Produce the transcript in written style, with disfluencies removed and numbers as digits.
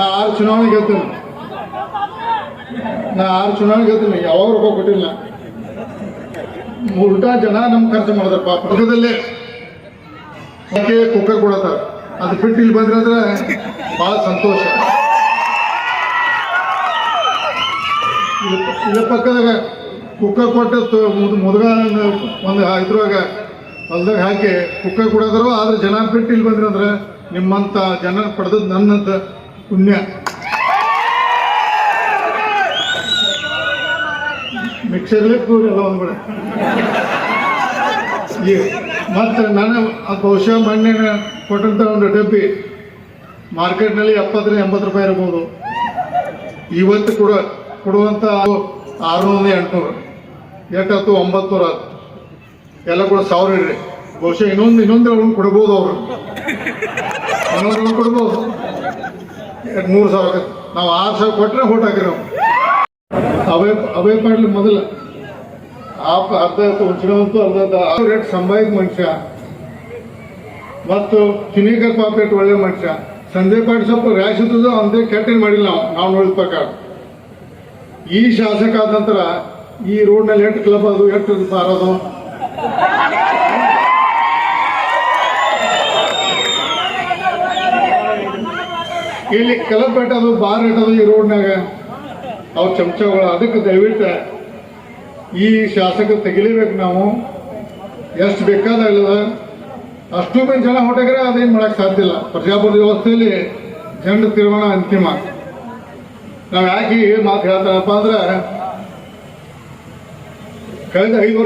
6 ಚುನಾವಣೆ ಗೆಲ್ತೀನಿ. ನಾ 6 ಚುನಾವಣೆ ಗೆಲ್ತೀನಿ, ಯಾವಾಗ ರೊಕ್ಕ ಕೊಟ್ಟಿಲ್ಲ. ಉಲ್ಟಾ ಜನ ನಮ್ ಖರ್ಚು ಮಾಡಿದ್ರಪ್ಪ. ಪಕ್ಕದಲ್ಲೇ ಕುಕ್ಕರ್ ಕೊಡತ್ತಾರ, ಅದು ಬಿಟ್ಟು ಇಲ್ಲಿ ಬಂದ್ರೆ ಅಂದ್ರೆ ಬಹಳ ಸಂತೋಷ. ಇಲ್ಲ ಪಕ್ಕದಾಗ ಕುಕ್ಕರ್ ಕೊಟ್ಟು ಮುದುಗ ಒಂದು ಇದ್ರೊಳಗ ಹೊಲ್ದಾಗ ಹಾಕಿ ಕುಕ್ಕರ್ ಕೊಡೋದ್ರು. ಆದ್ರೆ ಜನ ಬಿಟ್ಟು ಇಲ್ಲಿ ಬಂದ್ರೆ ಅಂದ್ರೆ ನಿಮ್ಮಂತ ಜನ ಪಡೆದದ್ದು ನನ್ನಂತ ಪುಣ್ಯ. ಮಿಕ್ಸರ್ಲೇ ಕೂರೆಲ್ಲ ಒಂದ್ಬೇಡ. ಮತ್ತೆ ನಾನು ಬಹುಶಃ ಮೊನ್ನೆ ಕೊಟ್ಟಂತ ಒಂದು ಡಬ್ಬಿ ಮಾರ್ಕೆಟ್ನಲ್ಲಿ 70-80 ರೂಪಾಯಿ ಇರ್ಬೋದು. ಇವತ್ತು ಕೊಡುವಂತ 600-800 ಎಷ್ಟಾಯ್ತು? 900 ಎಲ್ಲ ಕೂಡ 1000 ಇಡ್ರಿ. ಬಹುಶಃ ಇನ್ನೊಂದು ಅವ್ನು ಕೊಡ್ಬೋದು, ಅವರು ಇನ್ನೊಂದು ಕೊಡ್ಬೋದು. 3000 ನಾವು 6000 ಕೊಟ್ಟರೆ ಹೋಟ್ ಹಾಕಿರಿ. ನಾವು ಅವೇ ಪಾಡ್ಲಿ ಮೊದಲು ಅರ್ಧ ಉಂಚಿನವಂತೂ ಅರ್ಧ ರೇಟ್ ಸಂಭಾಯಿತ ಮನುಷ್ಯ. ಮತ್ತು ಚಿನಿಕರ್ ಪಾಪೇಟ್ ಒಳ್ಳೆ ಮನುಷ್ಯ. ಸಂಜಯ್ ಪಾಟೀಲ್ ಸ್ವಲ್ಪ ರ್ಯಾಶ್ ಇದ್ದದ್ದು ಅಂದೇ ಕೆಟ್ಟೇನು ಮಾಡಿಲ್ಲ. ನಾವು ನೋಡಿದ ಪ್ರಕಾರ ಈ ಶಾಸಕ ಆದ ನಂತರ ಈ ರೋಡ್ನಲ್ಲಿ 8 ಕ್ಲಬ್ ಅದು 8 ಬಾರ್ ಅದು. ಇಲ್ಲಿ ಕ್ಲಬ್ ಇಟ್ಟದು ಬಾರ್ ಇಟ್ಟದು ಈ ರೋಡ್ನಾಗ ಅವು ಚಮಚಗಳು. ಅದಕ್ಕೆ ದಯವಿಟ್ಟು ಈ ಶಾಸಕ ತೆಗಿಲೇಬೇಕು. ನಾವು ಎಷ್ಟು ಬೇಕಾದಾಗಲ್ಲ ಅಷ್ಟು ಮಂದಿ ಜನ ಹೊಟ್ಟೆಗ್ರೆ ಅದೇನು ಮಾಡಕ್ಕೆ ಸಾಧ್ಯ ಇಲ್ಲ. ಪ್ರಜಾಪ್ರಭುತ್ವ ವ್ಯವಸ್ಥೆಯಲ್ಲಿ ಜನರ ತೀರ್ಮಾನ ಅಂತಿಮ. ನಾವು ಯಾಕೆ ಮಾತು ಹೇಳ್ತಾರಪ್ಪ ಅಂದ್ರೆ ಕಳೆದ 5 ವರ್ಷ